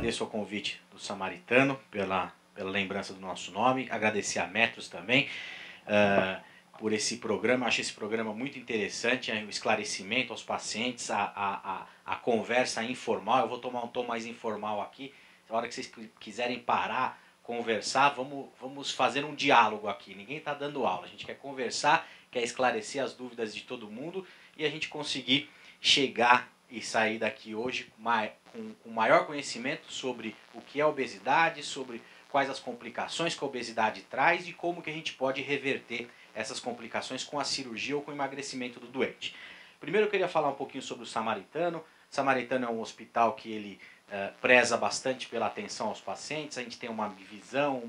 agradeço o convite do Samaritano pela lembrança do nosso nome, agradecer a Metros também por esse programa. Acho esse programa muito interessante, o esclarecimento aos pacientes, a conversa informal. Eu vou tomar um tom mais informal aqui, na hora que vocês quiserem parar, conversar, vamos fazer um diálogo aqui. Ninguém está dando aula, a gente quer conversar, quer esclarecer as dúvidas de todo mundo e a gente conseguir chegar e sair daqui hoje com maior conhecimento sobre o que é obesidade, sobre quais as complicações que a obesidade traz e como que a gente pode reverter essas complicações com a cirurgia ou com o emagrecimento do doente. Primeiro eu queria falar um pouquinho sobre o Samaritano. O Samaritano é um hospital que ele preza bastante pela atenção aos pacientes. A gente tem uma visão,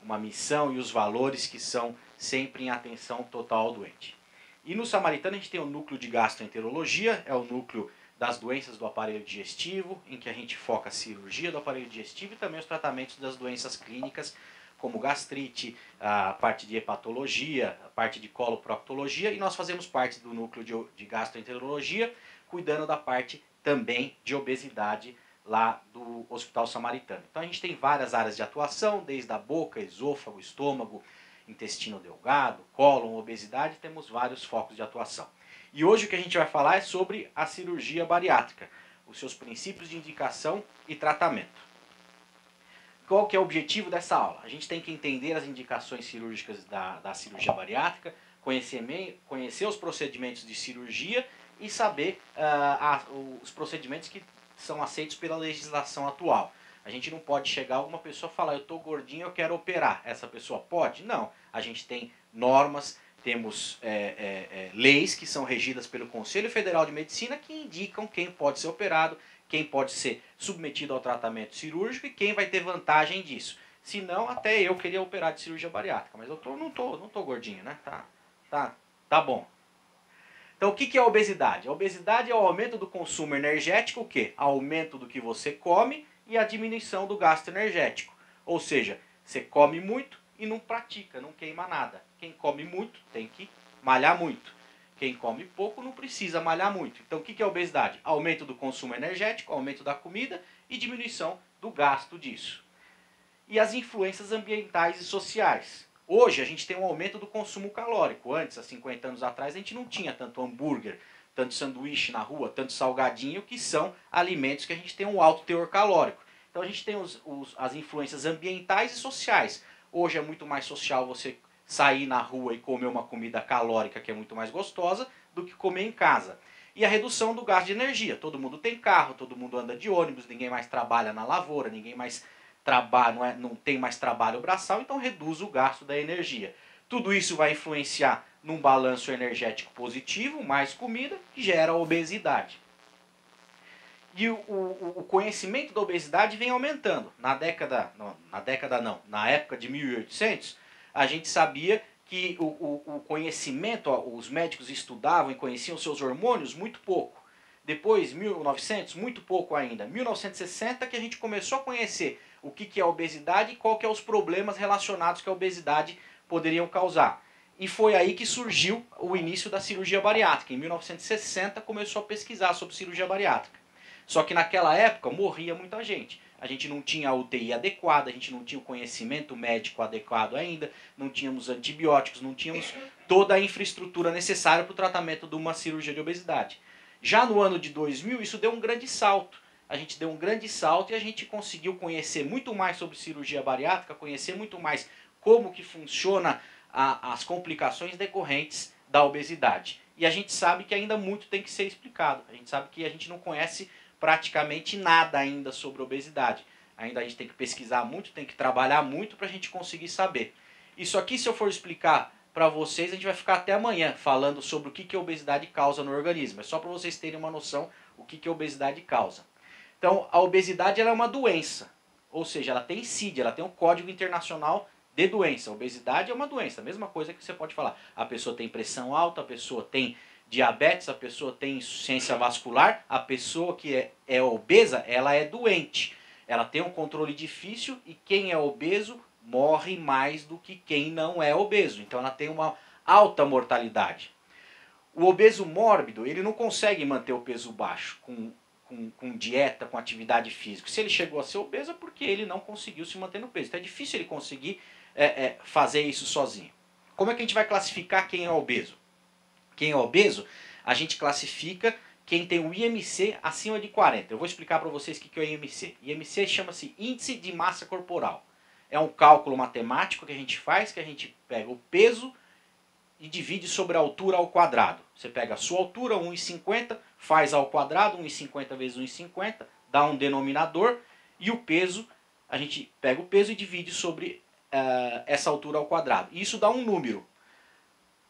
uma missão e os valores que são sempre em atenção total ao doente. E no Samaritano a gente tem o núcleo de gastroenterologia, é o núcleo das doenças do aparelho digestivo, em que a gente foca a cirurgia do aparelho digestivo e também os tratamentos das doenças clínicas, como gastrite, a parte de hepatologia, a parte de coloproctologia, e nós fazemos parte do núcleo de gastroenterologia, cuidando da parte também de obesidade lá do Hospital Samaritano. Então a gente tem várias áreas de atuação, desde a boca, esôfago, estômago, intestino delgado, cólon, obesidade, temos vários focos de atuação. E hoje o que a gente vai falar é sobre a cirurgia bariátrica, os seus princípios de indicação e tratamento. Qual que é o objetivo dessa aula? A gente tem que entender as indicações cirúrgicas da cirurgia bariátrica, conhecer os procedimentos de cirurgia e saber os procedimentos que são aceitos pela legislação atual. A gente não pode chegar alguma pessoa e falar, eu estou gordinho, eu quero operar. Essa pessoa pode? Não. A gente tem normas, temos leis que são regidas pelo Conselho Federal de Medicina que indicam quem pode ser operado, quem pode ser submetido ao tratamento cirúrgico e quem vai ter vantagem disso. Se não, até eu queria operar de cirurgia bariátrica, mas eu não tô gordinho, né? Tá bom. Então o que é a obesidade? A obesidade é o aumento do consumo energético, o quê? Aumento do que você come e a diminuição do gasto energético. Ou seja, você come muito e não pratica, não queima nada. Quem come muito tem que malhar muito. Quem come pouco não precisa malhar muito. Então o que é a obesidade? Aumento do consumo energético, aumento da comida e diminuição do gasto disso. E as influências ambientais e sociais. Hoje a gente tem um aumento do consumo calórico. Antes, há 50 anos atrás, a gente não tinha tanto hambúrguer, tanto sanduíche na rua, tanto salgadinho, que são alimentos que a gente tem um alto teor calórico. Então a gente tem as influências ambientais e sociais. Hoje é muito mais social você sair na rua e comer uma comida calórica que é muito mais gostosa do que comer em casa. E a redução do gasto de energia. Todo mundo tem carro, todo mundo anda de ônibus, ninguém mais trabalha na lavoura, ninguém mais trabalha, não tem mais trabalho braçal, então reduz o gasto da energia. Tudo isso vai influenciar num balanço energético positivo, mais comida, que gera obesidade. E o conhecimento da obesidade vem aumentando. Na época de 1800, a gente sabia que o conhecimento, os médicos estudavam e conheciam seus hormônios muito pouco. Depois, 1900, muito pouco ainda. 1960 que a gente começou a conhecer o que é a obesidade e qual que é os problemas relacionados que a obesidade poderiam causar. E foi aí que surgiu o início da cirurgia bariátrica. Em 1960 começou a pesquisar sobre cirurgia bariátrica. Só que naquela época morria muita gente. A gente não tinha a UTI adequada, a gente não tinha o conhecimento médico adequado ainda, não tínhamos antibióticos, não tínhamos toda a infraestrutura necessária para o tratamento de uma cirurgia de obesidade. Já no ano de 2000 isso deu um grande salto. A gente deu um grande salto e a gente conseguiu conhecer muito mais sobre cirurgia bariátrica, conhecer muito mais como que funciona as complicações decorrentes da obesidade. E a gente sabe que ainda muito tem que ser explicado. A gente sabe que a gente não conhece praticamente nada ainda sobre obesidade. Ainda a gente tem que pesquisar muito, tem que trabalhar muito para a gente conseguir saber. Isso aqui, se eu for explicar para vocês, a gente vai ficar até amanhã falando sobre o que a obesidade causa no organismo. É só para vocês terem uma noção o que a obesidade causa. Então, a obesidade ela é uma doença. Ou seja, ela tem CID, ela tem um Código Internacional de Doença. A obesidade é uma doença. A mesma coisa que você pode falar. A pessoa tem pressão alta, a pessoa tem diabetes, a pessoa tem insuficiência vascular, a pessoa que é obesa, ela é doente. Ela tem um controle difícil e quem é obeso morre mais do que quem não é obeso. Então ela tem uma alta mortalidade. O obeso mórbido, ele não consegue manter o peso baixo com dieta, com atividade física. Se ele chegou a ser obeso é porque ele não conseguiu se manter no peso. Então é difícil ele conseguir fazer isso sozinho. Como é que a gente vai classificar quem é obeso? Quem é obeso, a gente classifica quem tem o IMC acima de 40. Eu vou explicar para vocês o que é o IMC. IMC chama-se Índice de Massa Corporal. É um cálculo matemático que a gente faz, que a gente pega o peso e divide sobre a altura ao quadrado. Você pega a sua altura, 1,50, faz ao quadrado, 1,50 vezes 1,50, dá um denominador, e o peso, a gente pega o peso e divide sobre essa altura ao quadrado. E isso dá um número.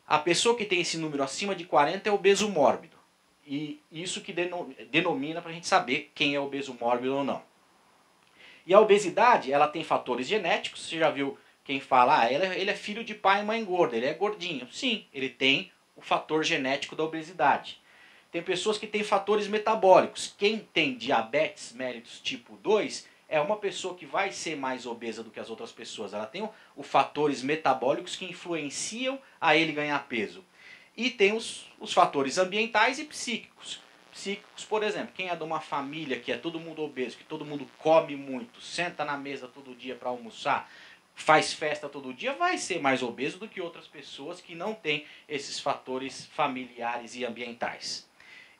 A pessoa que tem esse número acima de 40 é obeso mórbido. E isso que denomina para a gente saber quem é obeso mórbido ou não. E a obesidade, ela tem fatores genéticos. Você já viu quem fala, ele é filho de pai e mãe gorda, ele é gordinho. Sim, ele tem o fator genético da obesidade. Tem pessoas que têm fatores metabólicos. Quem tem diabetes mellitus tipo 2 é uma pessoa que vai ser mais obesa do que as outras pessoas. Ela tem os fatores metabólicos que influenciam a ele ganhar peso. E tem os fatores ambientais e psíquicos. Psíquicos, por exemplo, quem é de uma família que é todo mundo obeso, que todo mundo come muito, senta na mesa todo dia para almoçar, faz festa todo dia, vai ser mais obeso do que outras pessoas que não têm esses fatores familiares e ambientais.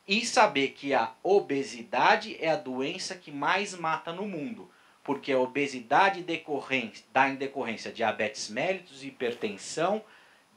E saber que a obesidade é a doença que mais mata no mundo, porque a obesidade dá em decorrência diabetes mellitus, hipertensão,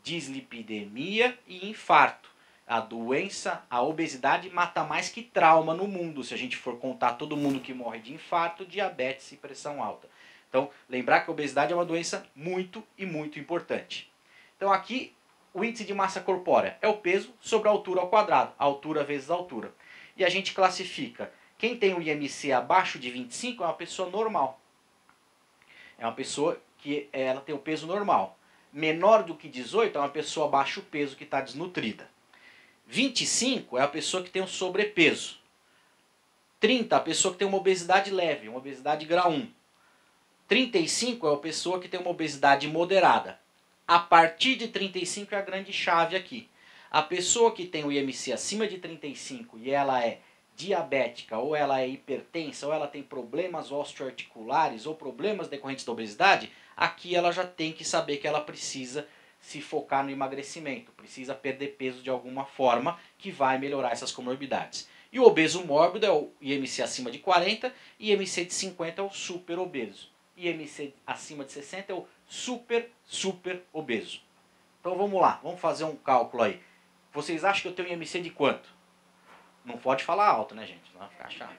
dislipidemia e infarto. A obesidade mata mais que trauma no mundo, se a gente for contar todo mundo que morre de infarto, diabetes e pressão alta. Então, lembrar que a obesidade é uma doença muito e muito importante. Então aqui, o índice de massa corpórea é o peso sobre a altura ao quadrado, a altura vezes a altura. E a gente classifica, quem tem o IMC abaixo de 25 é uma pessoa normal. É uma pessoa que ela tem o peso normal. Menor do que 18 é uma pessoa abaixo peso que está desnutrida. 25 é a pessoa que tem um sobrepeso. 30 é a pessoa que tem uma obesidade leve, uma obesidade grau 1. 35 é a pessoa que tem uma obesidade moderada. A partir de 35 é a grande chave aqui. A pessoa que tem o IMC acima de 35 e ela é diabética, ou ela é hipertensa, ou ela tem problemas osteoarticulares, ou problemas decorrentes da obesidade, aqui ela já tem que saber que ela precisa se focar no emagrecimento, precisa perder peso de alguma forma que vai melhorar essas comorbidades. E o obeso mórbido é o IMC acima de 40 e IMC de 50 é o super obeso. IMC acima de 60 é o super obeso. Então vamos lá, vamos fazer um cálculo aí. Vocês acham que eu tenho IMC de quanto? Não pode falar alto, né, gente? Não vai ficar chato.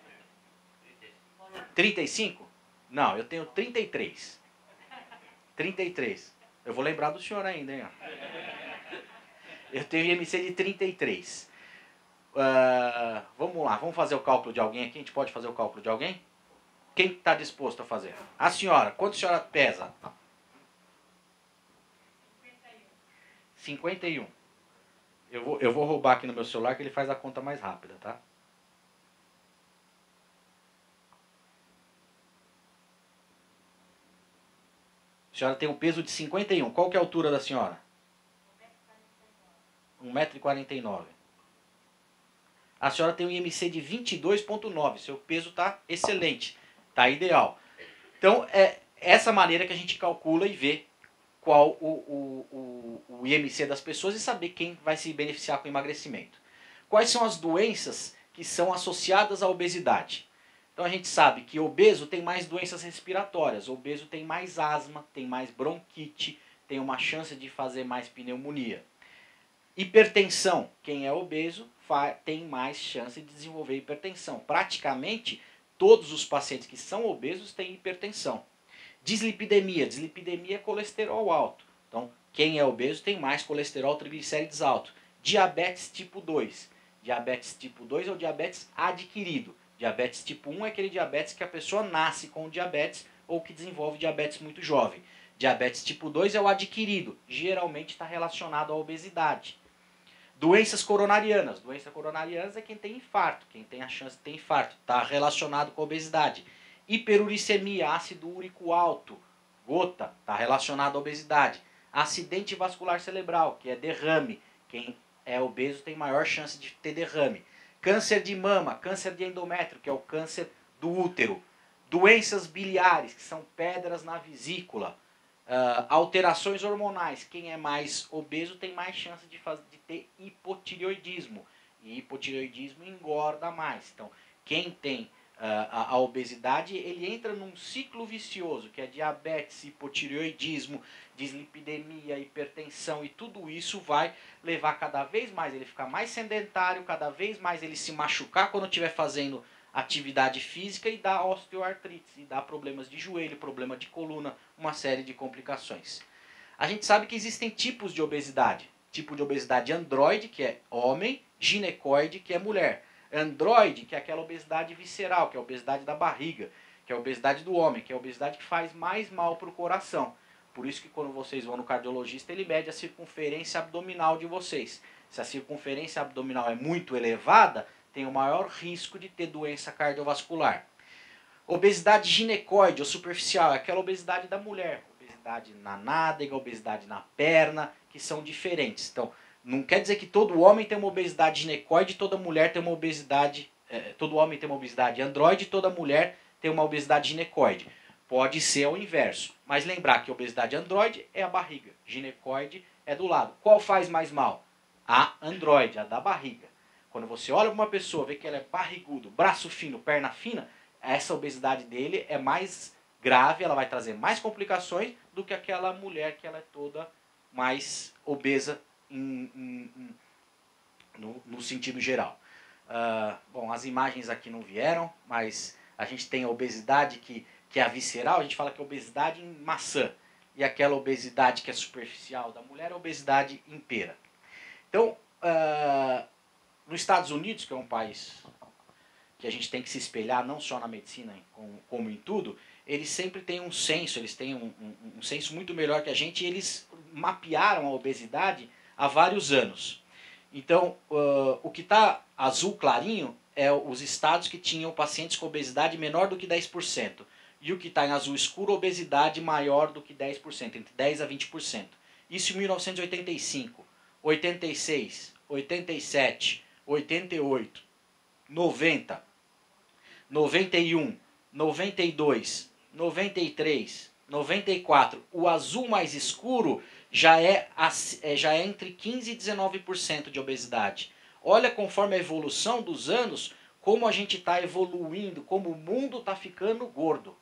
35? Não, eu tenho 33. 33. Eu vou lembrar do senhor ainda, hein? Eu tenho IMC de 33. Vamos lá, vamos fazer o cálculo de alguém aqui? A gente pode fazer o cálculo de alguém? Quem está disposto a fazer? A senhora, quanto a senhora pesa? 51. Eu vou roubar aqui no meu celular que ele faz a conta mais rápida, tá? A senhora tem um peso de 51. Qual que é a altura da senhora? 1,49 m. A senhora tem um IMC de 22,9. Seu peso está excelente. Está ideal. Então, é essa maneira que a gente calcula e vê qual o IMC das pessoas e saber quem vai se beneficiar com o emagrecimento. Quais são as doenças que são associadas à obesidade? Então a gente sabe que obeso tem mais doenças respiratórias, obeso tem mais asma, tem mais bronquite, tem uma chance de fazer mais pneumonia. Hipertensão, quem é obeso tem mais chance de desenvolver hipertensão. Praticamente todos os pacientes que são obesos têm hipertensão. Dislipidemia é colesterol alto. Então, quem é obeso tem mais colesterol, triglicérides alto. Diabetes tipo 2. Diabetes tipo 2 é o diabetes adquirido. Diabetes tipo 1 é aquele diabetes que a pessoa nasce com diabetes ou que desenvolve diabetes muito jovem. Diabetes tipo 2 é o adquirido. Geralmente está relacionado à obesidade. Doenças coronarianas. Doença coronariana é quem tem infarto. Quem tem a chance de ter infarto. Está relacionado com a obesidade. Hiperuricemia, ácido úrico alto, gota, está relacionado à obesidade. Acidente vascular cerebral, que é derrame. Quem é obeso tem maior chance de ter derrame. câncer de mama, câncer de endométrio, que é o câncer do útero, doenças biliares, que são pedras na vesícula, alterações hormonais. Quem é mais obeso tem mais chance de ter hipotireoidismo, e hipotireoidismo engorda mais. Então, quem tem a obesidade, ele entra num ciclo vicioso, que é diabetes, hipotireoidismo, dislipidemia, hipertensão, e tudo isso vai levar cada vez mais ele ficar mais sedentário, cada vez mais ele se machucar quando estiver fazendo atividade física e dar osteoartrite, e dar problemas de joelho, problema de coluna, uma série de complicações. A gente sabe que existem tipos de obesidade. Tipo de obesidade androide, que é homem, ginecoide, que é mulher. Androide, que é aquela obesidade visceral, que é a obesidade da barriga, que é a obesidade do homem, que é a obesidade que faz mais mal para o coração. Por isso que quando vocês vão no cardiologista, ele mede a circunferência abdominal de vocês. Se a circunferência abdominal é muito elevada, tem o maior risco de ter doença cardiovascular. Obesidade ginecoide ou superficial é aquela obesidade da mulher. Obesidade na nádega, obesidade na perna, que são diferentes. Então, não quer dizer que todo homem tem uma obesidade ginecoide, toda mulher tem uma obesidade... todo homem tem uma obesidade androide, toda mulher tem uma obesidade ginecoide. Pode ser ao inverso. Mas lembrar que a obesidade androide é a barriga, ginecoide é do lado. Qual faz mais mal? A androide, a da barriga. Quando você olha para uma pessoa, vê que ela é barrigudo, braço fino, perna fina, essa obesidade dele é mais grave, ela vai trazer mais complicações do que aquela mulher que ela é toda mais obesa no sentido geral. Bom, as imagens aqui não vieram, mas a gente tem a obesidade que é a visceral, a gente fala que é obesidade em maçã. E aquela obesidade que é superficial da mulher é obesidade em pera. Então, nos Estados Unidos, que é um país que a gente tem que se espelhar não só na medicina, como em tudo, eles sempre têm um senso, eles têm um senso muito melhor que a gente, e eles mapearam a obesidade há vários anos. Então, o que está azul clarinho é os estados que tinham pacientes com obesidade menor do que 10%. E o que está em azul escuro, obesidade maior do que 10%, entre 10% a 20%. Isso em 1985, 86, 87, 88, 90, 91, 92, 93, 94. O azul mais escuro já é entre 15% e 19% de obesidade. Olha, conforme a evolução dos anos, como a gente está evoluindo, como o mundo está ficando gordo.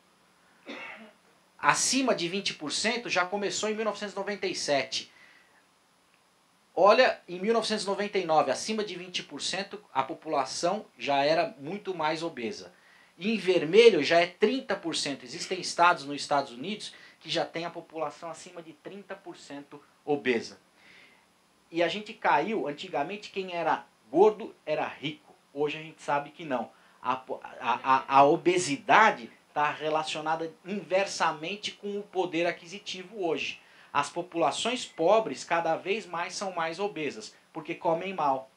Acima de 20% já começou em 1997. Olha, em 1999, acima de 20%, a população já era muito mais obesa. E em vermelho já é 30%. Existem estados nos Estados Unidos que já tem a população acima de 30% obesa. E a gente caiu, antigamente quem era gordo era rico. Hoje a gente sabe que não. A obesidade está relacionada inversamente com o poder aquisitivo hoje. As populações pobres cada vez mais são mais obesas, porque comem mal.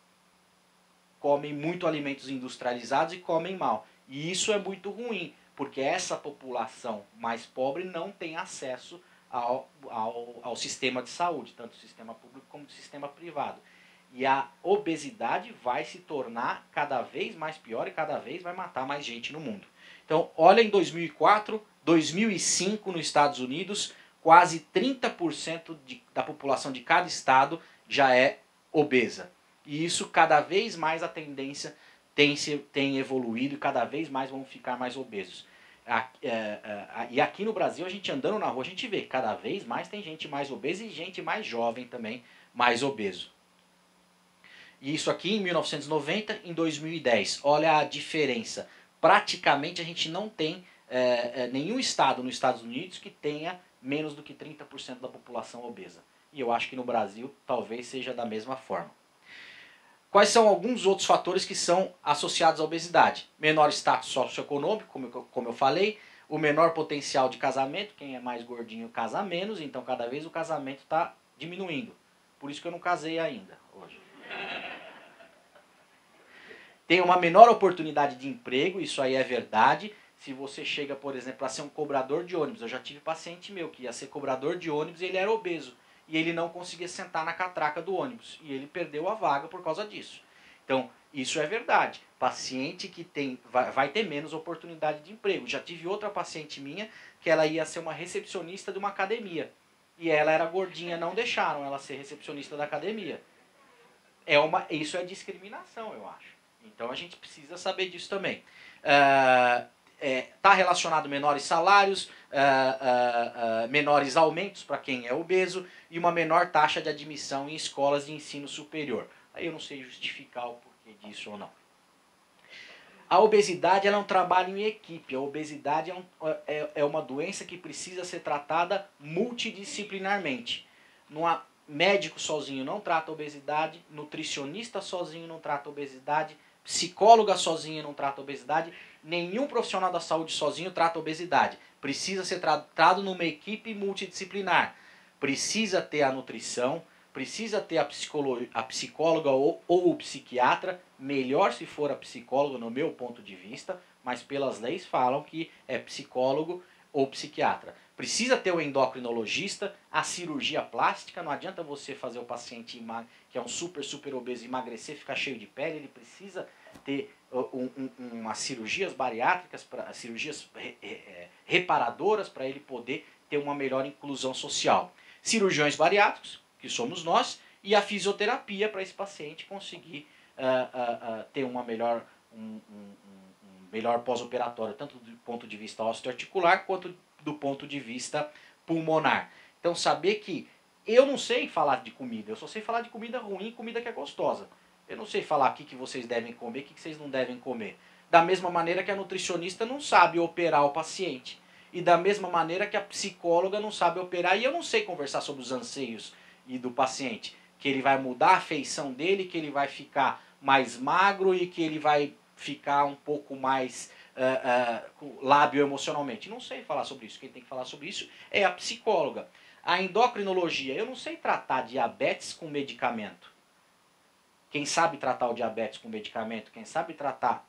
Comem muito alimentos industrializados e comem mal. E isso é muito ruim, porque essa população mais pobre não tem acesso ao sistema de saúde, tanto o sistema público como o sistema privado. E a obesidade vai se tornar cada vez mais pior e cada vez vai matar mais gente no mundo. Então, olha em 2004, 2005 nos Estados Unidos, quase 30% da população de cada estado já é obesa. E isso cada vez mais a tendência tem evoluído e cada vez mais vão ficar mais obesos. E aqui no Brasil, a gente andando na rua, a gente vê cada vez mais tem gente mais obesa e gente mais jovem também mais obeso. E isso aqui em 1990, em 2010. Olha a diferença. Praticamente a gente não tem nenhum estado nos Estados Unidos que tenha menos do que 30% da população obesa. E eu acho que no Brasil talvez seja da mesma forma. Quais são alguns outros fatores que são associados à obesidade? Menor status socioeconômico, como eu falei. O menor potencial de casamento. Quem é mais gordinho casa menos, então cada vez o casamento está diminuindo. Por isso que eu não casei ainda hoje. Tem uma menor oportunidade de emprego, isso aí é verdade. Se você chega, por exemplo, a ser um cobrador de ônibus, eu já tive paciente meu que ia ser cobrador de ônibus e ele era obeso. E ele não conseguia sentar na catraca do ônibus. E ele perdeu a vaga por causa disso. Então, isso é verdade. Paciente que vai ter menos oportunidade de emprego. Já tive outra paciente minha que ela ia ser uma recepcionista de uma academia. E ela era gordinha, não deixaram ela ser recepcionista da academia. Isso é discriminação, eu acho. Então a gente precisa saber disso também. Está relacionado a menores salários, menores aumentos para quem é obeso e uma menor taxa de admissão em escolas de ensino superior. Aí eu não sei justificar o porquê disso ou não. A obesidade ela é um trabalho em equipe. A obesidade é uma doença que precisa ser tratada multidisciplinarmente. Médico sozinho não trata a obesidade, nutricionista sozinho não trata a obesidade, psicóloga sozinha não trata a obesidade, nenhum profissional da saúde sozinho trata a obesidade. Precisa ser tratado numa equipe multidisciplinar. Precisa ter a nutrição, precisa ter a psicóloga ou o psiquiatra, melhor se for a psicóloga no meu ponto de vista, mas pelas leis falam que é psicólogo ou psiquiatra. Precisa ter o endocrinologista, a cirurgia plástica, não adianta você fazer o paciente que é um super obeso emagrecer, ficar cheio de pele, ele precisa ter umas cirurgias bariátricas, cirurgias reparadoras para ele poder ter uma melhor inclusão social. Cirurgiões bariátricos, que somos nós, e a fisioterapia para esse paciente conseguir ter uma melhor, um melhor pós-operatório, tanto do ponto de vista osteoarticular quanto do ponto de vista pulmonar. Então saber que eu não sei falar de comida, eu só sei falar de comida ruim e comida que é gostosa. Eu não sei falar o que vocês devem comer, o que vocês não devem comer. Da mesma maneira que a nutricionista não sabe operar o paciente. E da mesma maneira que a psicóloga não sabe operar. E eu não sei conversar sobre os anseios do paciente. Que ele vai mudar a feição dele, que ele vai ficar mais magro e que ele vai ficar um pouco mais lábil emocionalmente. Não sei falar sobre isso. Quem tem que falar sobre isso é a psicóloga. A endocrinologia. Eu não sei tratar diabetes com medicamento. Quem sabe tratar o diabetes com medicamento, quem sabe tratar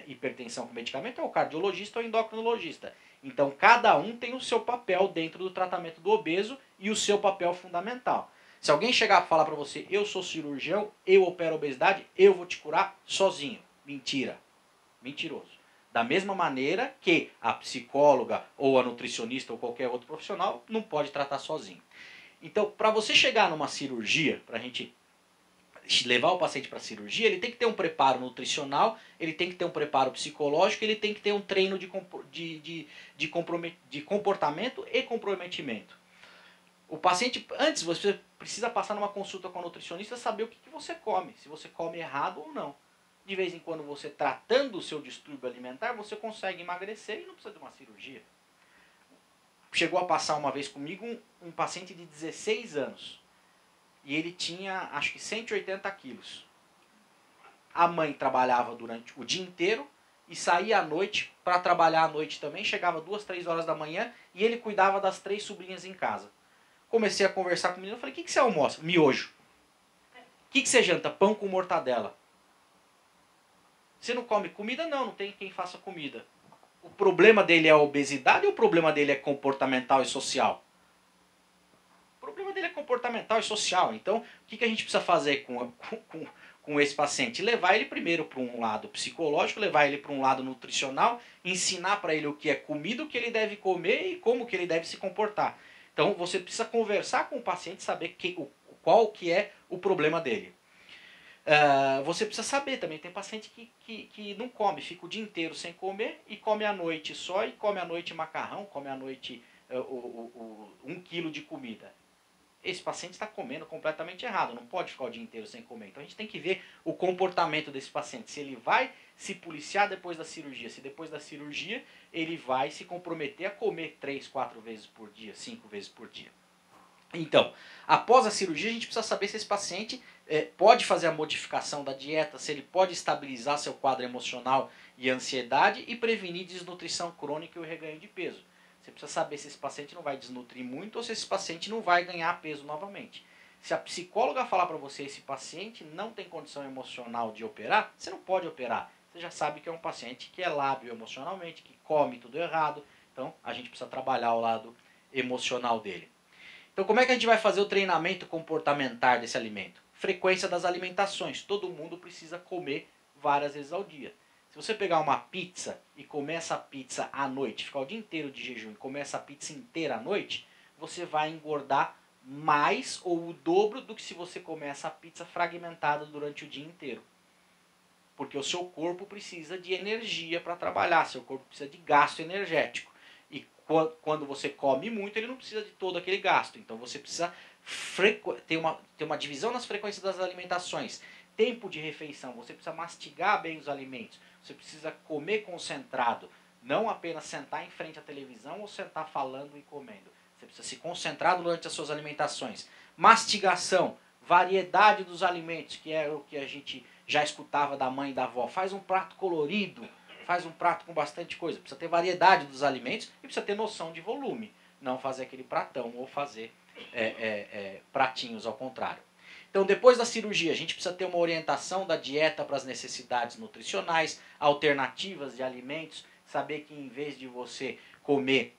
hipertensão com medicamento é o cardiologista ou o endocrinologista. Então, cada um tem o seu papel dentro do tratamento do obeso e o seu papel fundamental. Se alguém chegar e falar para você, eu sou cirurgião, eu opero a obesidade, eu vou te curar sozinho. Mentira. Mentiroso. Da mesma maneira que a psicóloga ou a nutricionista ou qualquer outro profissional não pode tratar sozinho. Então, para você chegar numa cirurgia, para a gente levar o paciente para a cirurgia, ele tem que ter um preparo nutricional, ele tem que ter um preparo psicológico, ele tem que ter um treino de comportamento e comprometimento. O paciente, antes, você precisa passar numa consulta com a nutricionista, saber o que você come, se você come errado ou não. De vez em quando, você tratando o seu distúrbio alimentar, você consegue emagrecer e não precisa de uma cirurgia. Chegou a passar uma vez comigo um paciente de 16 anos. E ele tinha, acho que 180 quilos. A mãe trabalhava durante o dia inteiro e saía à noite para trabalhar à noite também. Chegava 2, 3 horas da manhã e ele cuidava das 3 sobrinhas em casa. Comecei a conversar com o menino, falei, o que você almoça? Miojo. O que você janta? Pão com mortadela. Você não come comida? Não, não tem quem faça comida. O problema dele é a obesidade ou o problema dele é comportamental e social? O problema dele é comportamental e social. Então, o que a gente precisa fazer com esse paciente? Levar ele primeiro para um lado psicológico, levar ele para um lado nutricional, ensinar para ele o que é comida, o que ele deve comer e como que ele deve se comportar. Então, você precisa conversar com o paciente, saber qual que é o problema dele. Você precisa saber também, tem paciente que não come, fica o dia inteiro sem comer e come à noite só, e come à noite macarrão, come à noite 1 quilo de comida. Esse paciente está comendo completamente errado, não pode ficar o dia inteiro sem comer. Então a gente tem que ver o comportamento desse paciente, se ele vai se policiar depois da cirurgia, se depois da cirurgia ele vai se comprometer a comer 3, 4 vezes por dia, 5 vezes por dia. Então, após a cirurgia a gente precisa saber se esse paciente pode fazer a modificação da dieta, se ele pode estabilizar seu quadro emocional e ansiedade e prevenir desnutrição crônica e o reganho de peso. Você precisa saber se esse paciente não vai desnutrir muito ou se esse paciente não vai ganhar peso novamente. Se a psicóloga falar para você esse paciente não tem condição emocional de operar, você não pode operar. Você já sabe que é um paciente que é lábil emocionalmente, que come tudo errado. Então, a gente precisa trabalhar o lado emocional dele. Então, como é que a gente vai fazer o treinamento comportamental desse alimento? frequência das alimentações. Todo mundo precisa comer várias vezes ao dia. Se você pegar uma pizza e comer essa pizza à noite, ficar o dia inteiro de jejum e comer essa pizza inteira à noite, você vai engordar mais ou o dobro do que se você comer essa pizza fragmentada durante o dia inteiro. Porque o seu corpo precisa de energia para trabalhar, seu corpo precisa de gasto energético. E quando você come muito, ele não precisa de todo aquele gasto. Então você precisa ter uma divisão nas frequências das alimentações. Tempo de refeição, você precisa mastigar bem os alimentos. Você precisa comer concentrado. Não apenas sentar em frente à televisão ou sentar falando e comendo. Você precisa se concentrar durante as suas alimentações. Mastigação, variedade dos alimentos, que é o que a gente já escutava da mãe e da avó. Faz um prato colorido, faz um prato com bastante coisa. Precisa ter variedade dos alimentos e precisa ter noção de volume. Não fazer aquele pratão ou fazer pratinhos ao contrário. Então, depois da cirurgia, a gente precisa ter uma orientação da dieta para as necessidades nutricionais, alternativas de alimentos, saber que em vez de você comer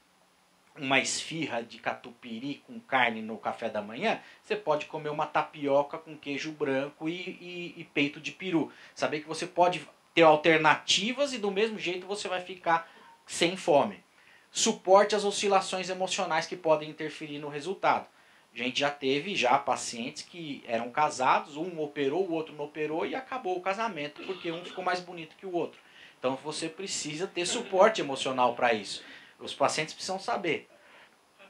uma esfirra de catupiry com carne no café da manhã, você pode comer uma tapioca com queijo branco e peito de peru. Saber que você pode ter alternativas e do mesmo jeito você vai ficar sem fome. Suporte às oscilações emocionais que podem interferir no resultado. A gente já teve pacientes que eram casados, um operou, o outro não operou e acabou o casamento porque um ficou mais bonito que o outro. Então você precisa ter suporte emocional para isso. Os pacientes precisam saber.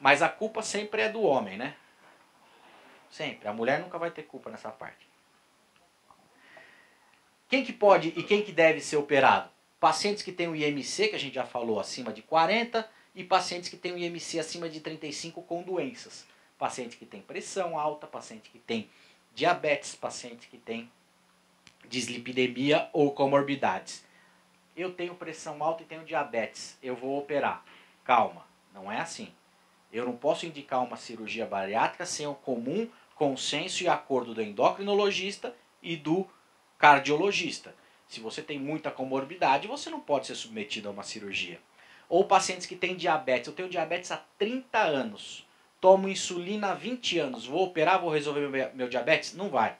Mas a culpa sempre é do homem, né? Sempre. A mulher nunca vai ter culpa nessa parte. Quem que pode e quem que deve ser operado? Pacientes que têm o IMC, que a gente já falou, acima de 40, e pacientes que têm o IMC acima de 35 com doenças. Paciente que tem pressão alta, paciente que tem diabetes, paciente que tem dislipidemia ou comorbidades. Eu tenho pressão alta e tenho diabetes, eu vou operar. Calma, não é assim. Eu não posso indicar uma cirurgia bariátrica sem o comum consenso e acordo do endocrinologista e do cardiologista. Se você tem muita comorbidade, você não pode ser submetido a uma cirurgia. Ou pacientes que têm diabetes. Eu tenho diabetes há 30 anos. Tomo insulina há 20 anos. Vou operar, vou resolver meu diabetes? Não vai.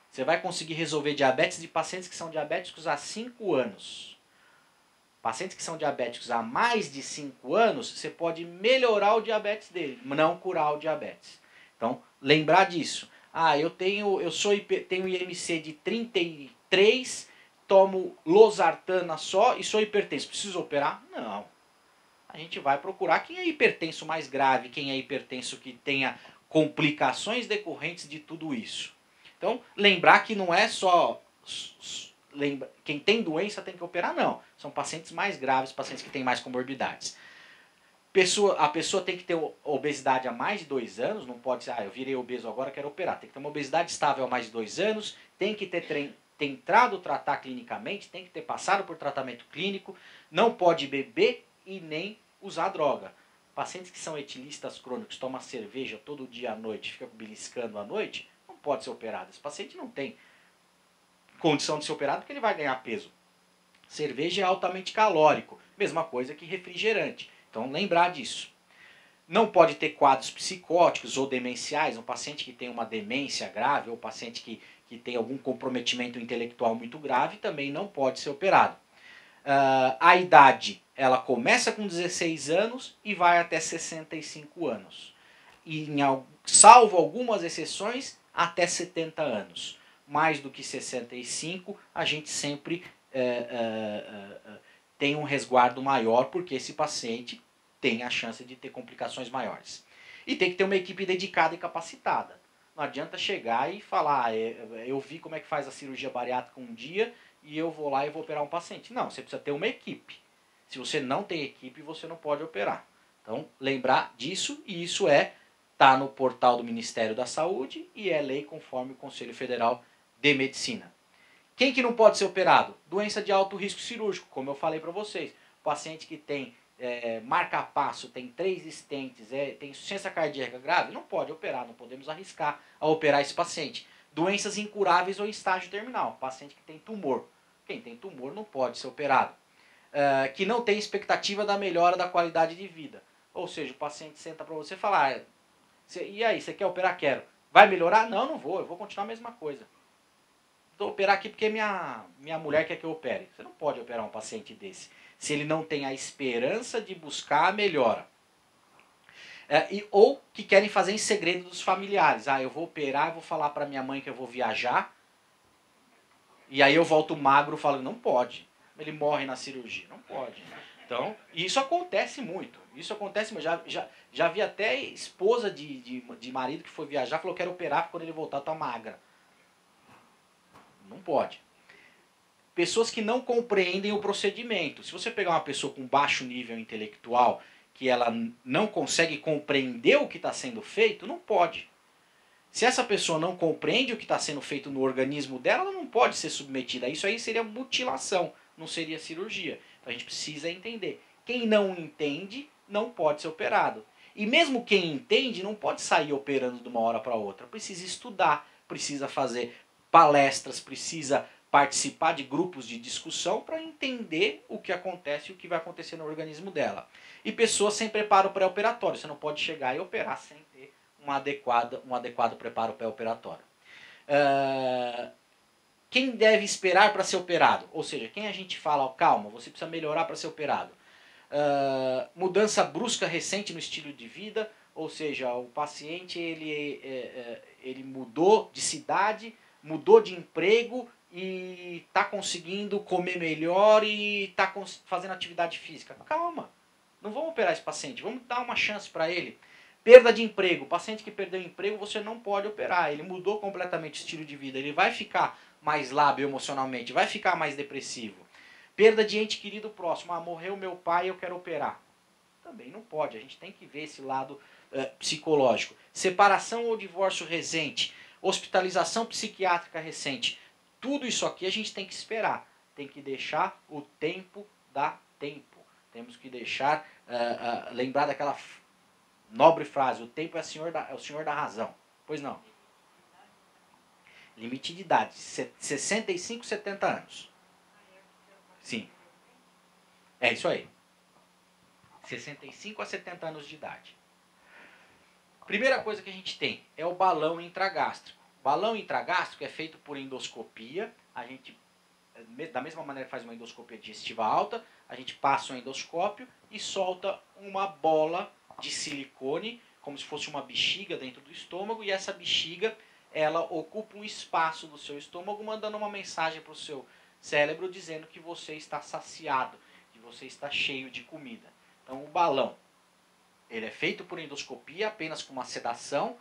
Você vai conseguir resolver diabetes de pacientes que são diabéticos há 5 anos. Pacientes que são diabéticos há mais de 5 anos, você pode melhorar o diabetes dele, não curar o diabetes. Então, lembrar disso. Eu tenho IMC de 33, tomo losartana só e sou hipertenso. Preciso operar? Não. A gente vai procurar quem é hipertenso mais grave, quem é hipertenso que tenha complicações decorrentes de tudo isso. Então, lembrar que não é só quem tem doença tem que operar, não. São pacientes mais graves, pacientes que têm mais comorbidades. A pessoa tem que ter obesidade há mais de 2 anos, não pode ser, eu virei obeso agora, quero operar. Tem que ter uma obesidade estável há mais de 2 anos, tem que ter entrado tratar clinicamente, tem que ter passado por tratamento clínico, não pode beber e nem usar droga. Pacientes que são etilistas crônicos, tomam cerveja todo dia à noite, fica beliscando à noite, não pode ser operado. Esse paciente não tem condição de ser operado porque ele vai ganhar peso. Cerveja é altamente calórico, mesma coisa que refrigerante. Então lembrar disso. Não pode ter quadros psicóticos ou demenciais, um paciente que tem uma demência grave ou paciente que tem algum comprometimento intelectual muito grave também não pode ser operado. A idade, ela começa com 16 anos e vai até 65 anos. E salvo algumas exceções, até 70 anos. Mais do que 65, a gente sempre tem um resguardo maior, porque esse paciente tem a chance de ter complicações maiores. E tem que ter uma equipe dedicada e capacitada. Não adianta chegar e falar, eu vi como é que faz a cirurgia bariátrica um dia e eu vou lá e vou operar um paciente. Não, você precisa ter uma equipe. Se você não tem equipe, você não pode operar. Então, lembrar disso, e isso está no portal do Ministério da Saúde e é lei conforme o Conselho Federal de Medicina. Quem que não pode ser operado? Doença de alto risco cirúrgico, como eu falei para vocês. Paciente que tem marca-passo, tem 3 stents, tem insuficiência cardíaca grave, não pode operar, não podemos arriscar a operar esse paciente. Doenças incuráveis ou em estágio terminal, paciente que tem tumor. Quem tem tumor não pode ser operado. Que não tem expectativa da melhora da qualidade de vida. Ou seja, o paciente senta para você e fala, e aí, você quer operar? Quero. Vai melhorar? Não, não vou. Eu vou continuar a mesma coisa. Vou operar aqui porque minha mulher quer que eu opere. Você não pode operar um paciente desse se ele não tem a esperança de buscar a melhora. Ou que querem fazer em segredo dos familiares. Eu vou operar, eu vou falar para minha mãe que eu vou viajar, e aí eu volto magro falando, não pode. Ele morre na cirurgia, não pode. Então, isso acontece muito. Isso acontece muito. Já vi até esposa de marido que foi viajar, falou, quero operar, porque quando ele voltar tá magra. Não pode. Pessoas que não compreendem o procedimento. Se você pegar uma pessoa com baixo nível intelectual, que ela não consegue compreender o que está sendo feito, não pode. Se essa pessoa não compreende o que está sendo feito no organismo dela, ela não pode ser submetida. Isso aí seria mutilação, não seria cirurgia. Então a gente precisa entender. Quem não entende não pode ser operado. E mesmo quem entende não pode sair operando de uma hora para outra. Precisa estudar, precisa fazer palestras, precisa participar de grupos de discussão para entender o que acontece e o que vai acontecer no organismo dela. E pessoas sem preparo pré-operatório. Você não pode chegar e operar sem ter um adequado preparo pré-operatório. Quem deve esperar para ser operado? Ou seja, quem a gente fala, calma, você precisa melhorar para ser operado. Mudança brusca recente no estilo de vida, ou seja, o paciente ele mudou de cidade, mudou de emprego e está conseguindo comer melhor e está fazendo atividade física. Calma, não vamos operar esse paciente, vamos dar uma chance para ele. Perda de emprego, o paciente que perdeu o emprego você não pode operar, ele mudou completamente o estilo de vida, ele vai ficar mais lábil emocionalmente, vai ficar mais depressivo. Perda de ente querido próximo, morreu meu pai, eu quero operar. Também não pode, a gente tem que ver esse lado psicológico. Separação ou divórcio recente, hospitalização psiquiátrica recente, tudo isso aqui a gente tem que esperar, tem que deixar o tempo dar tempo. Temos que deixar, lembrar daquela nobre frase, o tempo é o senhor da razão. Pois não. Limite de idade, 65, 70 anos. Sim. É isso aí. 65 a 70 anos de idade. Primeira coisa que a gente tem é o balão intragástrico. O balão intragástrico é feito por endoscopia. A gente, da mesma maneira que faz uma endoscopia digestiva alta, a gente passa o endoscópio e solta uma bola de silicone, como se fosse uma bexiga dentro do estômago, e essa bexiga ela ocupa um espaço do seu estômago, mandando uma mensagem para o seu cérebro dizendo que você está saciado, que você está cheio de comida. Então o balão, ele é feito por endoscopia, apenas com uma sedação,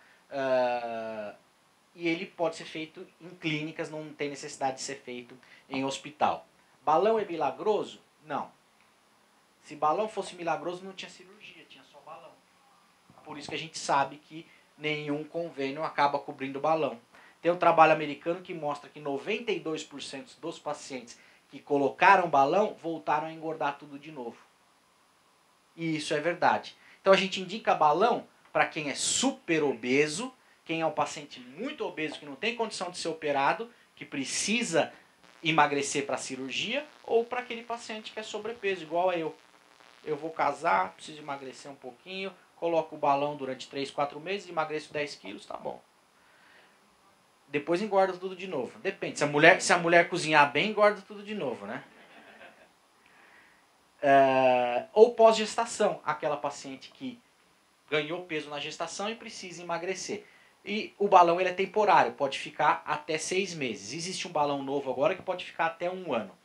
e ele pode ser feito em clínicas, não tem necessidade de ser feito em hospital. Balão é milagroso? Não. Se balão fosse milagroso, não tinha cirurgia, tinha só balão. Por isso que a gente sabe que nenhum convênio acaba cobrindo balão. Tem um trabalho americano que mostra que 92% dos pacientes que colocaram balão voltaram a engordar tudo de novo. E isso é verdade. Então a gente indica balão para quem é super obeso, quem é um paciente muito obeso que não tem condição de ser operado, que precisa emagrecer para cirurgia, ou para aquele paciente que é sobrepeso, igual a eu. Eu vou casar, preciso emagrecer um pouquinho, coloco o balão durante 3, 4 meses, emagreço 10 quilos, tá bom. Depois engorda tudo de novo. Depende, se a mulher cozinhar bem, engorda tudo de novo, né? Ou pós-gestação, aquela paciente que ganhou peso na gestação e precisa emagrecer. E o balão ele é temporário, pode ficar até 6 meses. Existe um balão novo agora que pode ficar até 1 ano.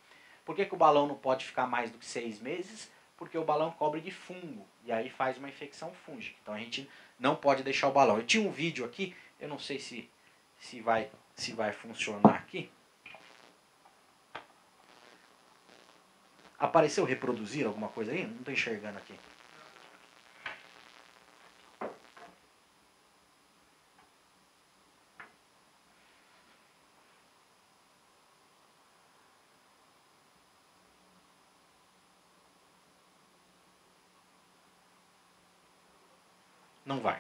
Por que o balão não pode ficar mais do que 6 meses? Porque o balão cobre de fungo, e aí faz uma infecção fúngica. Então a gente não pode deixar o balão. Eu tinha um vídeo aqui, eu não sei se vai funcionar aqui. Apareceu reproduzir alguma coisa aí? Não estou enxergando aqui. Não vai.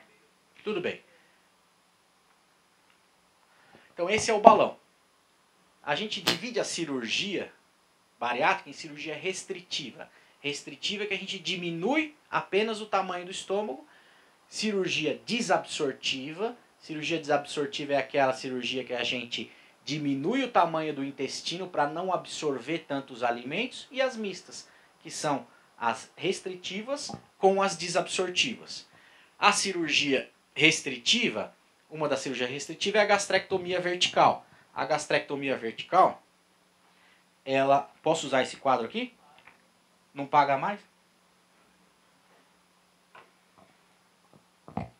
Tudo bem. Então esse é o balão. A gente divide a cirurgia bariátrica em cirurgia restritiva. Restritiva é que a gente diminui apenas o tamanho do estômago. Cirurgia desabsortiva Cirurgia desabsortiva é aquela cirurgia que a gente diminui o tamanho do intestino para não absorver tantos alimentos, e as mistas, que são as restritivas com as desabsortivas. A cirurgia restritiva, uma das cirurgias restritivas é a gastrectomia vertical. A gastrectomia vertical, ela... Posso usar esse quadro aqui? Não paga mais?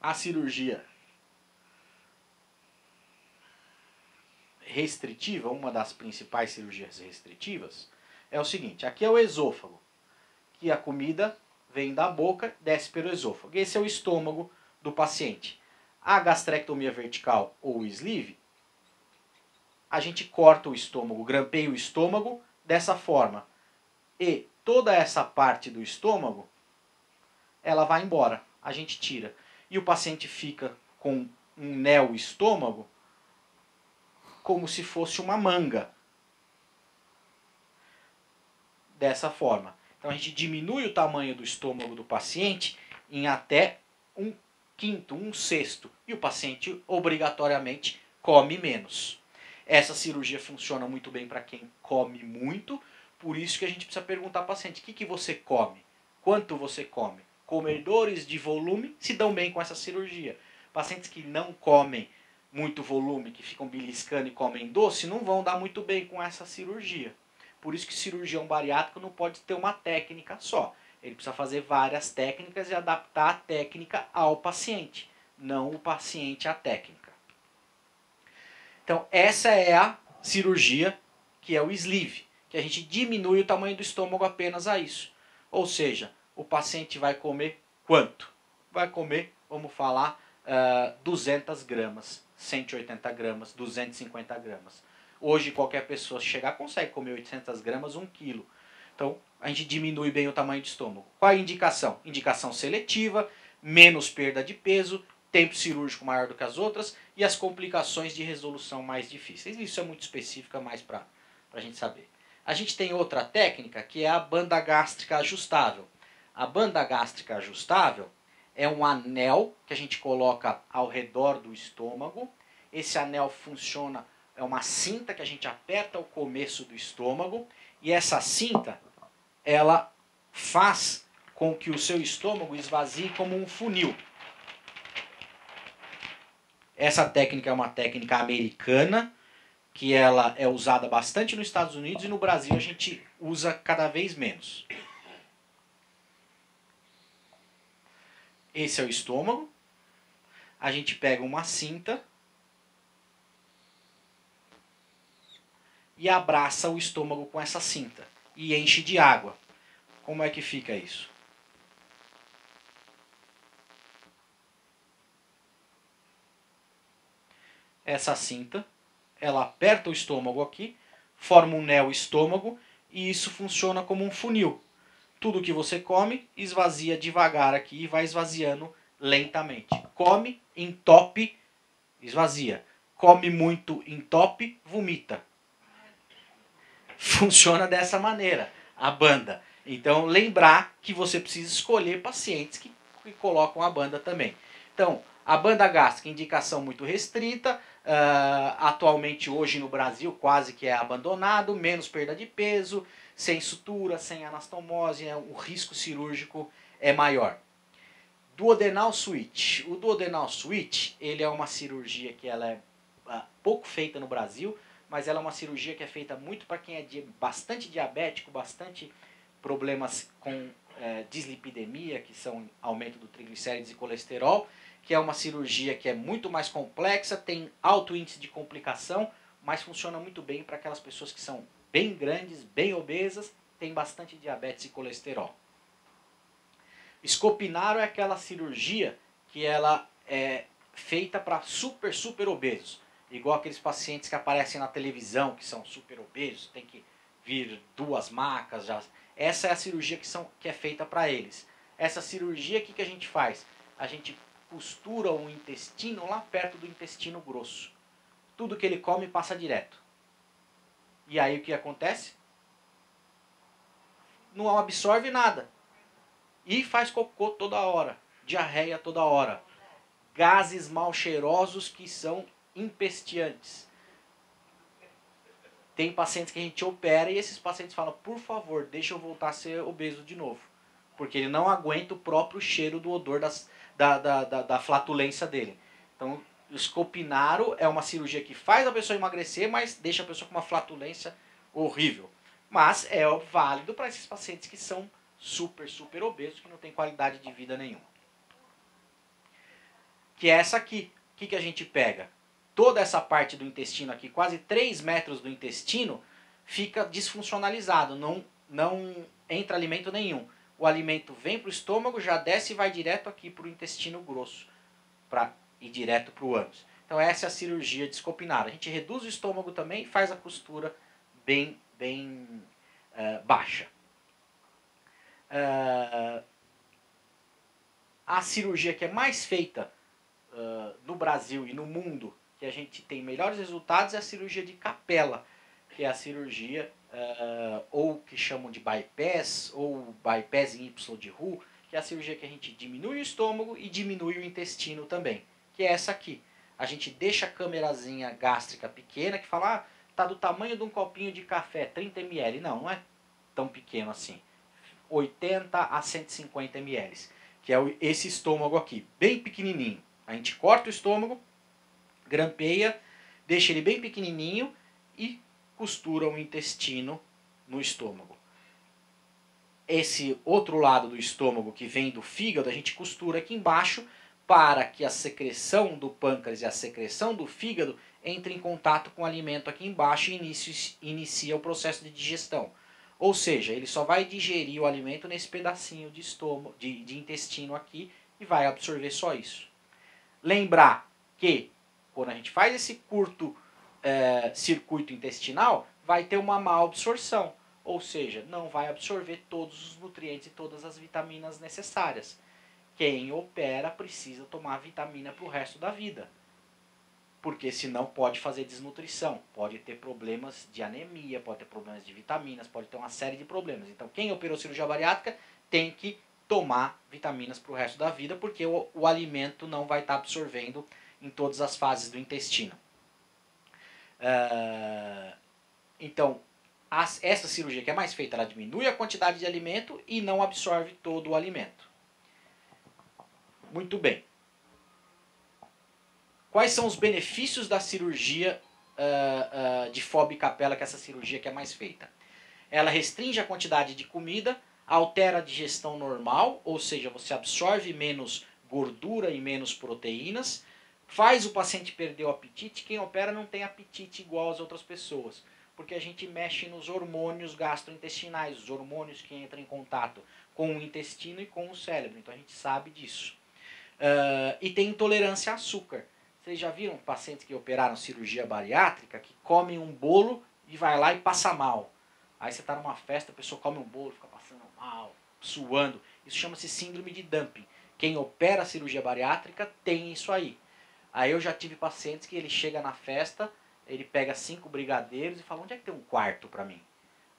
A cirurgia restritiva, uma das principais cirurgias restritivas, é o seguinte: aqui é o esôfago, que a comida vem da boca, desce pelo esôfago. Esse é o estômago do paciente. A gastrectomia vertical ou sleeve, a gente corta o estômago, grampeia o estômago dessa forma. E toda essa parte do estômago, ela vai embora, a gente tira. E o paciente fica com um neo-estômago como se fosse uma manga. Dessa forma. Então a gente diminui o tamanho do estômago do paciente em até 1/5, 1/6. E o paciente obrigatoriamente come menos. Essa cirurgia funciona muito bem para quem come muito. Por isso que a gente precisa perguntar ao paciente: o que você come? Quanto você come? Comedores de volume se dão bem com essa cirurgia. Pacientes que não comem muito volume, que ficam beliscando e comem doce, não vão dar muito bem com essa cirurgia. Por isso que cirurgião bariátrico não pode ter uma técnica só. Ele precisa fazer várias técnicas e adaptar a técnica ao paciente, não o paciente à técnica. Então essa é a cirurgia que é o sleeve, que a gente diminui o tamanho do estômago apenas a isso. Ou seja, o paciente vai comer quanto? Vai comer, vamos falar, 200 gramas, 180 gramas, 250 gramas. Hoje qualquer pessoa chegar consegue comer 800 gramas, 1 quilo. Então a gente diminui bem o tamanho do estômago. Qual é a indicação? Indicação seletiva, menos perda de peso, tempo cirúrgico maior do que as outras e as complicações de resolução mais difíceis. Isso é muito específica, mais para a gente saber. A gente tem outra técnica que é a banda gástrica ajustável. A banda gástrica ajustável é um anel que a gente coloca ao redor do estômago. Esse anel funciona, é uma cinta que a gente aperta o começo do estômago, e essa cinta, ela faz com que o seu estômago esvazie como um funil. Essa técnica é uma técnica americana, que ela é usada bastante nos Estados Unidos, e no Brasil a gente usa cada vez menos. Esse é o estômago. A gente pega uma cinta e abraça o estômago com essa cinta e enche de água. Como é que fica isso? Essa cinta, ela aperta o estômago aqui, forma um neo-estômago, e isso funciona como um funil. Tudo que você come esvazia devagar aqui e vai esvaziando lentamente. Come, entope, esvazia. Come muito, entope, vomita. Funciona dessa maneira a banda. Então lembrar que você precisa escolher pacientes que colocam a banda também. Então a banda gástrica, indicação muito restrita. Atualmente hoje no Brasil quase que é abandonado, menos perda de peso, sem sutura, sem anastomose, o risco cirúrgico é maior. Duodenal switch. O duodenal switch, ele é uma cirurgia que ela é pouco feita no Brasil, mas ela é uma cirurgia que é feita muito para quem é bastante diabético, bastante problemas com dislipidemia, que são aumento do triglicérides e colesterol, que é uma cirurgia que é muito mais complexa, tem alto índice de complicação, mas funciona muito bem para aquelas pessoas que são bem grandes, bem obesas, têm bastante diabetes e colesterol. Escopinaro é aquela cirurgia que ela é feita para super obesos. Igual aqueles pacientes que aparecem na televisão, que são super obesos, tem que vir 2 macas. Essa é a cirurgia que é feita para eles. Essa cirurgia, o que a gente faz? A gente costura o intestino lá perto do intestino grosso. Tudo que ele come passa direto. E aí o que acontece? Não absorve nada. E faz cocô toda hora. Diarreia toda hora. gases mal cheirosos que são empesteantes. Tem pacientes que a gente opera e esses pacientes falam, por favor, deixa eu voltar a ser obeso de novo. Porque ele não aguenta o próprio cheiro do odor da flatulência dele. Então, o Scopinaro é uma cirurgia que faz a pessoa emagrecer, mas deixa a pessoa com uma flatulência horrível. Mas é válido para esses pacientes que são super, super obesos, que não tem qualidade de vida nenhuma. Que é essa aqui. O que a gente pega? Toda essa parte do intestino aqui, quase 3 metros do intestino, fica desfuncionalizado, não entra alimento nenhum. O alimento vem para o estômago, já desce e vai direto aqui para o intestino grosso, para ir direto para o ânus. Então essa é a cirurgia de Scopinaro. A gente reduz o estômago também e faz a costura bem baixa. A cirurgia que é mais feita no Brasil e no mundo, que a gente tem melhores resultados, é a cirurgia de Capella, que é a cirurgia ou que chamam de bypass, ou bypass em Y de Roux, que é a cirurgia que a gente diminui o estômago e diminui o intestino também, que é essa aqui. A gente deixa a câmerazinha gástrica pequena, que fala, tá do tamanho de um copinho de café, 30 ml. Não é tão pequeno assim. 80 a 150 ml, que é esse estômago aqui, bem pequenininho. A gente corta o estômago, grampeia, deixa ele bem pequenininho e costura o intestino no estômago. Esse outro lado do estômago que vem do fígado, a gente costura aqui embaixo para que a secreção do pâncreas e a secreção do fígado entrem em contato com o alimento aqui embaixo e inicia o processo de digestão. Ou seja, ele só vai digerir o alimento nesse pedacinho de estômago, de intestino aqui e vai absorver só isso. Lembrar que quando a gente faz esse curto circuito intestinal, vai ter uma má absorção. Ou seja, não vai absorver todos os nutrientes e todas as vitaminas necessárias. Quem opera precisa tomar vitamina para o resto da vida. Porque senão pode fazer desnutrição, pode ter problemas de anemia, pode ter problemas de vitaminas, pode ter uma série de problemas. Então quem operou cirurgia bariátrica tem que tomar vitaminas para o resto da vida, porque o alimento não vai estar absorvendo em todas as fases do intestino. Então, essa cirurgia que é mais feita, ela diminui a quantidade de alimento e não absorve todo o alimento. Muito bem. Quais são os benefícios da cirurgia de FOB e Capella, que é essa cirurgia que é mais feita? Ela restringe a quantidade de comida, altera a digestão normal, ou seja, você absorve menos gordura e menos proteínas, faz o paciente perder o apetite. Quem opera não tem apetite igual às outras pessoas, porque a gente mexe nos hormônios gastrointestinais, os hormônios que entram em contato com o intestino e com o cérebro, então a gente sabe disso. E tem intolerância a açúcar. Vocês já viram pacientes que operaram cirurgia bariátrica que comem um bolo e vai lá e passa mal? Aí você está numa festa, a pessoa come um bolo, fica passando mal, suando. Isso chama-se síndrome de dumping. Quem opera a cirurgia bariátrica tem isso aí. Aí eu já tive pacientes que ele chega na festa, ele pega 5 brigadeiros e fala, onde é que tem um quarto para mim?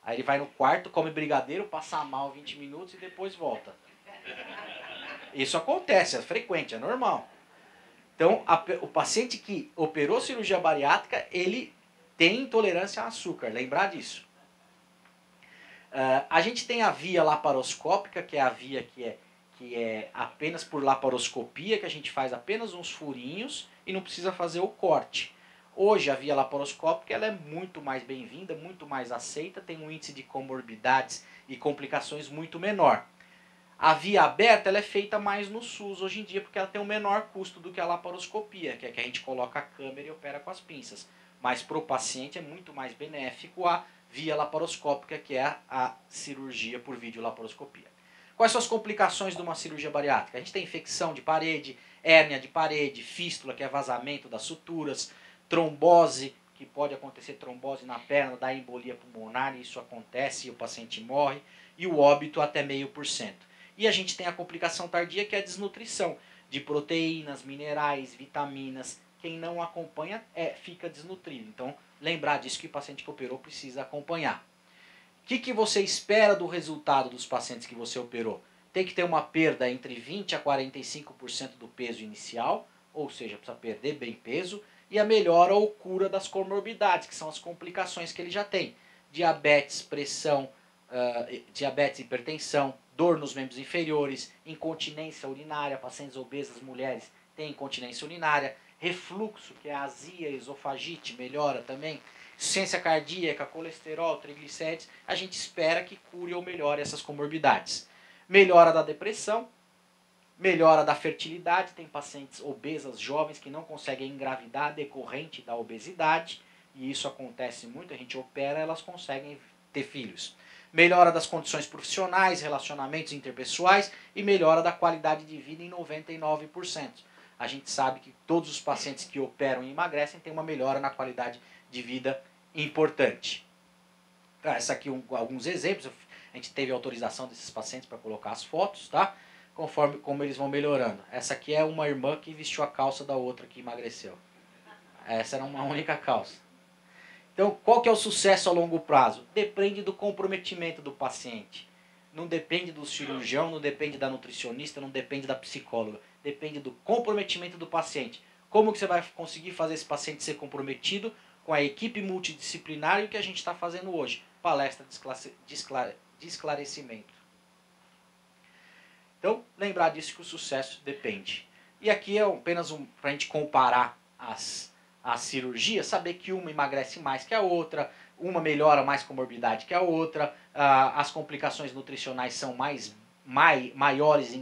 Aí ele vai no quarto, come brigadeiro, passa mal 20 minutos e depois volta. Isso acontece, é frequente, é normal. Então, o paciente que operou cirurgia bariátrica, ele tem intolerância a açúcar, lembrar disso. A gente tem a via laparoscópica, que é a via que é apenas por laparoscopia, que a gente faz apenas uns furinhos e não precisa fazer o corte. Hoje a via laparoscópica ela é muito mais bem-vinda, muito mais aceita, tem um índice de comorbidades e complicações muito menor. A via aberta ela é feita mais no SUS hoje em dia, porque ela tem um menor custo do que a laparoscopia, que é que a gente coloca a câmera e opera com as pinças. Mas para o paciente é muito mais benéfico a via laparoscópica, que é a cirurgia por videolaparoscopia. Quais são as complicações de uma cirurgia bariátrica? A gente tem infecção de parede, hérnia de parede, fístula, que é vazamento das suturas, trombose, que pode acontecer trombose na perna, da embolia pulmonar, e isso acontece e o paciente morre, e o óbito até 0,5%. E a gente tem a complicação tardia, que é a desnutrição de proteínas, minerais, vitaminas. Quem não acompanha fica desnutrido. Então, lembrar disso que o paciente que operou precisa acompanhar. O que você espera do resultado dos pacientes que você operou? Tem que ter uma perda entre 20% a 45% do peso inicial, ou seja, precisa perder bem peso, e a melhora ou cura das comorbidades, que são as complicações que ele já tem. Diabetes, pressão, diabetes, hipertensão, dor nos membros inferiores, incontinência urinária, pacientes obesas, mulheres têm incontinência urinária, refluxo, que é a azia, esofagite, melhora também, insuficiência cardíaca, colesterol, triglicérides, a gente espera que cure ou melhore essas comorbidades. Melhora da depressão, melhora da fertilidade, tem pacientes obesas jovens que não conseguem engravidar decorrente da obesidade, e isso acontece muito, a gente opera, elas conseguem ter filhos. Melhora das condições profissionais, relacionamentos interpessoais e melhora da qualidade de vida em 99%. A gente sabe que todos os pacientes que operam e emagrecem têm uma melhora na qualidade de vida importante. Essa aqui alguns exemplos, a gente teve autorização desses pacientes para colocar as fotos, tá? Conforme como eles vão melhorando. Essa aqui é uma irmã que vestiu a calça da outra que emagreceu. Essa era uma única calça. Então, qual que é o sucesso a longo prazo? Depende do comprometimento do paciente. Não depende do cirurgião, não depende da nutricionista, não depende da psicóloga. Depende do comprometimento do paciente. Como que você vai conseguir fazer esse paciente ser comprometido com a equipe multidisciplinar e o que a gente está fazendo hoje? Palestra de esclarecimento. Então, lembrar disso que o sucesso depende. E aqui é apenas para a gente comparar a cirurgia, saber que uma emagrece mais que a outra, uma melhora mais comorbidade que a outra, as complicações nutricionais são maiores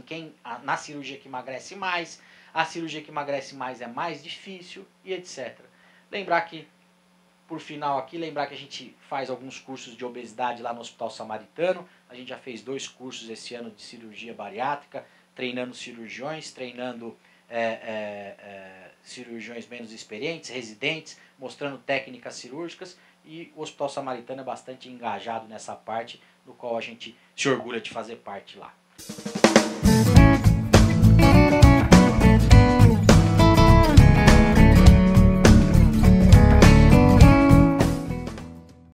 na cirurgia que emagrece mais, a cirurgia que emagrece mais é mais difícil e etc. Lembrar que, por final aqui, lembrar que a gente faz alguns cursos de obesidade lá no Hospital Samaritano, a gente já fez 2 cursos esse ano de cirurgia bariátrica, treinando cirurgiões, treinando cirurgiões menos experientes, residentes, mostrando técnicas cirúrgicas, e o Hospital Samaritano é bastante engajado nessa parte, do qual a gente se orgulha de fazer parte lá.